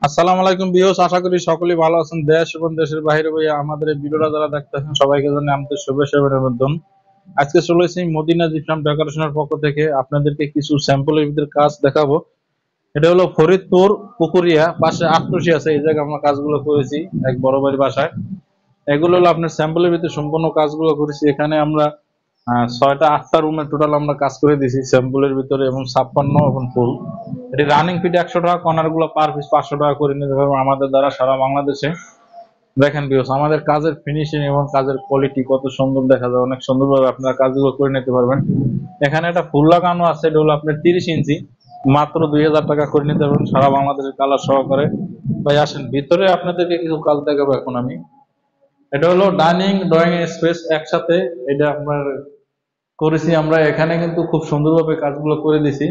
আসসালামু আলাইকুম ভিউয়ার্স, আশা করি সকলেই ভালো আছেন। দেশ এবং দেশের বাইরে বইয়া আমাদের এই ভিডিওটা যারা দেখতেছেন সবাইকে জানাই আমাদের শুভেচ্ছা এবং অভিনন্দন। আজকে চলে এসেছি মদিনা জিপসাম ডেকোরেশনের পক্ষ থেকে আপনাদেরকে কিছু স্যাম্পলের ভিতরে কাজ দেখাবো। এটা হলো ফরিদপুর পুকুরিয়া পাশে আটরশি আছে, এই জায়গায় আমরা কাজগুলো করেছি এক বড় ভাইয়ের বাসায়। এগুলো হলো আপনার স্যাম্পলের ভিতরে সম্পূর্ণ কাজগুলো করেছি। এখানে আমরা 6টা 8টা রুমে টোটাল আমরা কাজ করে দিয়েছি স্যাম্পলের ভিতরে, এবং 56 এবং ফুল। এটি রানিং ফিট 100 টাকা, কর্নার গুলো পার পিস 500 টাকা করে নিতে পারবেন আমাদের দ্বারা সারা বাংলাদেশে। দেখেন ভিউস, আমাদের কাজের ফিনিশিং এবং কাজের কোয়ালিটি কত সুন্দর দেখা যায়, অনেক সুন্দরভাবে আপনারা কাজগুলো করে নিতে পারবেন। এখানে একটা ফুল লাগানো আছে, এটা হলো আপনার 30 ইঞ্চি, মাত্র 2000 টাকা করে নিতে পারবেন সারা বাংলাদেশের কালার সহকারে। ভাই আসেন ভিতরে আপনাদেরকে কিছু কাজ দেখাবো এখন আমি। এটা হলো ডাইনিং ড্রয়িং স্পেস একসাথে, এটা আপনার করেছি আমরা। এখানে কিন্তু খুব সুন্দরভাবে কাজগুলো করে দিছি,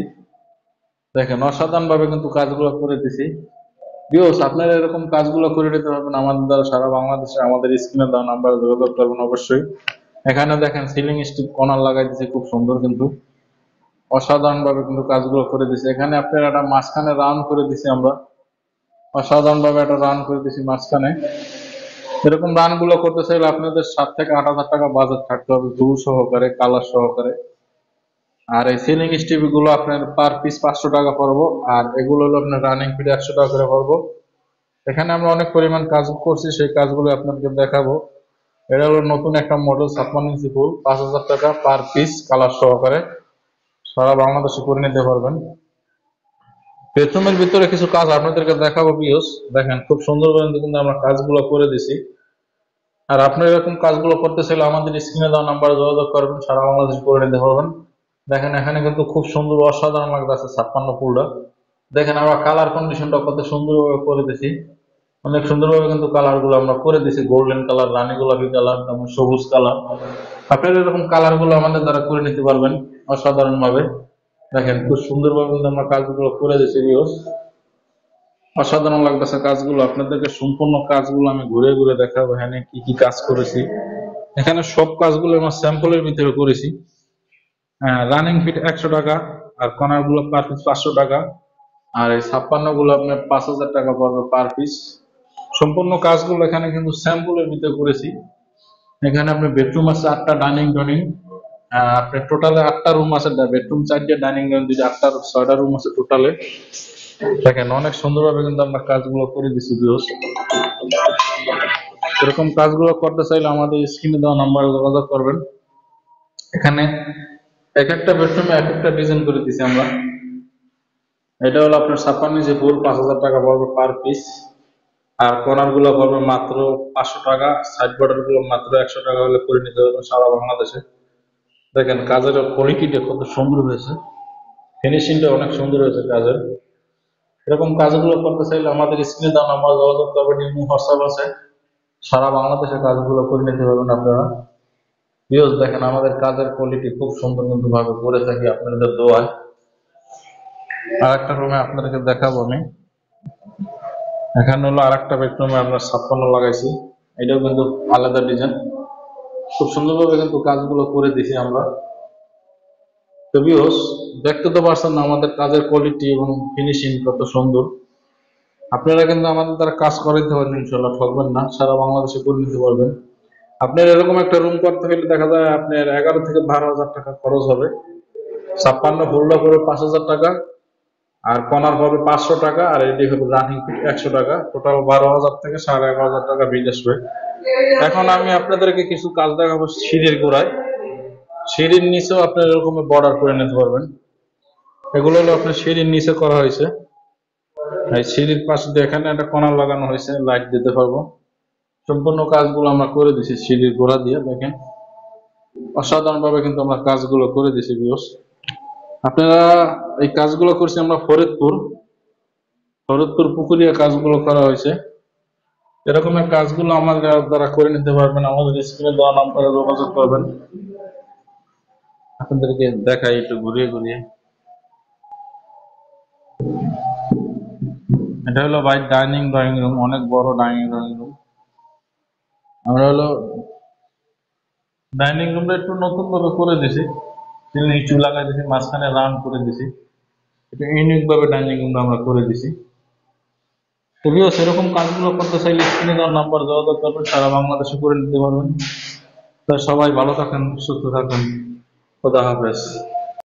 দেখেন অসাধারণ ভাবে কিন্তু কাজগুলো করে দিছি। ভিউয়ার্স, আপনারা এরকম কাজগুলো করে নিতে পারবেন আমাদের দ্বারা সারা বাংলাদেশে। আমাদের স্ক্রিনে দেওয়া নাম্বারে যোগাযোগ করবেন অবশ্যই। এখানে দেখেন সিলিং স্টিপ কর্নার লাগাই দিছি, খুব সুন্দর কিন্তু অসাধারণ ভাবে কিন্তু কাজগুলো করে দিছি। এখানে আপনার একটা মাঝখানে রাউন্ড করে দিছি আমরা, অসাধারণ ভাবে একটা রাউন্ড করে দিছি মাঝখানে। এরকম রান গুলো করতে চাইলে আপনাদের 7 থেকে 8 হাজার টাকা বাজেট থাকতে হবে, জু সহকারে কালার সহকারে। আর এই সিলিং স্টিপ গুলো আপনার পার পিস 500 টাকা পড়বো, আর এগুলো হলো আপনার রানিং ফিট 100 টাকা করে পড়বো। এখানে আমরা অনেক পরিমাণ কাজ করছি, সেই কাজগুলো আপনাদেরকে দেখাবো। এটা হলো নতুন একটা মডেল 56 ইঞ্চি ফুল, 5,000 টাকা পার পিস কালার সহকারে, সারা বাংলাদেশে করে নিতে পারবেন। বেডরুমের ভিতরে কিছু কাজ আপনাদেরকে দেখাবো ভিউস, দেখেন খুব সুন্দরভাবে কিন্তু আমরা কাজগুলো করে দিছি। আর আপনারা এরকম কাজগুলো করতে চাইলে আমাদের স্ক্রিনে দেওয়া নাম্বারে যোগাযোগ করবেন, সারা বাংলাদেশে করে নিতে পারবেন। দেখেন এখানে কিন্তু খুব সুন্দর অসাধারণ লাগতেছে 56 ফুলটা। দেখেন আমরা কালার কন্ডিশনটা কত সুন্দরভাবে করে দিছি, অনেক সুন্দরভাবে কিন্তু কালার গুলো আমরা করে দিছি। গোল্ডেন কালার, রানী গোলাপি কালার, তারপর সবুজ কালার। আপনারা এরকম কালার গুলো আমাদের দ্বারা করে নিতে পারবেন অসাধারণ ভাবে। দেখেন খুব সুন্দরভাবে কিন্তু আমরা কাজগুলো করে দিছি ভিউয়ার্স, অসাধারণ লাগতেছে কাজগুলো। আপনাদেরকে সম্পূর্ণ কাজগুলো আমি ঘুরে ঘুরে দেখাবো, এখানে কি কি কাজ করেছি। এখানে সব কাজগুলো আমরা স্যাম্পলের ভিতরে করেছি। রানিং ফিট 100 টাকা, আর কর্নার গুলো পার পিস 500 টাকা, আর এই 56 গুলো আপনার 5,000 টাকা পড়বে পার পিস। সম্পূর্ণ কাজগুলো এখানে কিন্তু স্যাম্পলের ভিতরে করেছি। এখানে আপনার বেডরুম আছে 8টা, ডাইনিং ড্রয়িং আপনার টোটালে 8টা রুম আছে, বেডরুম 4টে, ডাইনিং ড্রয়িং 2টা, 8টা 6টা রুম আছে টোটালে। দেখেন অনেক সুন্দরভাবে কিন্তু আমরা কাজগুলো করে দিচ্ছি ভিউয়ার্স। এরকম কাজগুলো করতে চাইলে আমাদের স্ক্রিনে দেওয়া নাম্বারে যোগাযোগ করবেন। এখানে এক একটা বেডরুমে এক একটা ডিজাইন করে দিছি আমরা। এটা হলো আপনার 56 ইঞ্চি ফুল, 5,000 টাকা পড়বে পার পিস। আর কর্নার গুলো পড়বে মাত্র 500 টাকা, সাইড বর্ডার গুলো মাত্র 100 টাকা হলে করে নিতে পারবেন সারা বাংলাদেশে। দেখেন কাজের কোয়ালিটিটা কত সুন্দর হয়েছে, ফিনিশিংটা অনেক সুন্দর হয়েছে কাজের। এরকম কাজগুলো করতে চাইলে আমাদের স্ক্রিনে দেওয়া নাম্বার যোগাযোগ করবেন, ইমো হোয়াটসঅ্যাপ আছে, সারা বাংলাদেশে কাজগুলো করে নিতে পারবেন আপনারা। ভিউয়ার্স দেখেন আমাদের কাজের কোয়ালিটি খুব সুন্দর কিন্তু ভাবে করে থাকি আপনাদের দোয়ায়। আর একটা রুমে আপনাদেরকে দেখাবো আমি। এখানে হলো আর একটা বেডরুমে আমরা 56 লাগাইছি, এটাও কিন্তু আলাদা ডিজাইন, খুব সুন্দরভাবে কিন্তু কাজগুলো করে দিছি আমরা। তো ভিউয়ার্স, দেখতে তো পারছেন না আমাদের কাজের কোয়ালিটি এবং ফিনিশিং কত সুন্দর। আপনারা কিন্তু আমাদের দ্বারা কাজ করাইতে পারবেন, ইনশাল্লাহ ঠকবেন না, সারা বাংলাদেশে করে নিতে পারবেন। আপনার এরকম একটা রুম করতে হলে দেখা যায় আপনার 11 থেকে 12 হাজার টাকা খরচ হবে। 56 ফুলটা পড়বে 5,000 টাকা, আর কর্নার পাবে 500 টাকা, আর এটি হবে রানিং ফিট 100 টাকা, টোটাল 12,000 থেকে 11,500 টাকা বিল আসবে। এখন আমি আপনাদেরকে কিছু কাজ দেখাবো সিঁড়ির গোড়ায়। সিঁড়ির নিচেও আপনার এরকম বর্ডার করে নিতে পারবেন। এগুলো হলো আপনার সিঁড়ির নিচে করা হয়েছে। এই সিঁড়ির পাশে দিয়ে এখানে একটা কর্নার লাগানো হয়েছে, লাইট দিতে পারবো। সম্পূর্ণ কাজগুলো আমরা করে দিছি সিঁড়ির গোড়া দিয়ে। দেখেন অসাধারণ ভাবে কিন্তু আমরা কাজগুলো করে দিছি ভিউয়ার্স। আপনারা এই কাজগুলো করছি আমরা ফরিদপুর পুকুরিয়া কাজগুলো করা হয়েছে। এরকমের কাজগুলো আমাদের দ্বারা করে নিতে পারবেন, আমাদের স্ক্রিনে দেওয়া নাম্বারে যোগাযোগ করবেন। আপনাদেরকে দেখাই একটু ঘুরিয়ে ঘুরিয়ে। এটা হলো ভাই ডাইনিং ড্রয়িং রুম, অনেক বড় ডাইনিং ড্রয়িং রুম। আমরা হলো ডাইনিং রুমটা একটু নতুন ভাবে করে দিছি, নিচু লাগাই দিছি, মাঝখানে রাউন্ড করে দিছি। এটা ইউনিক ভাবে ডাইনিং রুমটা আমরা করে দিছি। তবুও সেরকম কাজগুলো করতে চাইলে স্ক্রিনে দেওয়ার নাম্বার যোগাযোগ করবেন, সারা বাংলাদেশে করে নিতে পারবেন। তাই সবাই ভালো থাকেন, সুস্থ থাকেন। খোদা হাফেজ।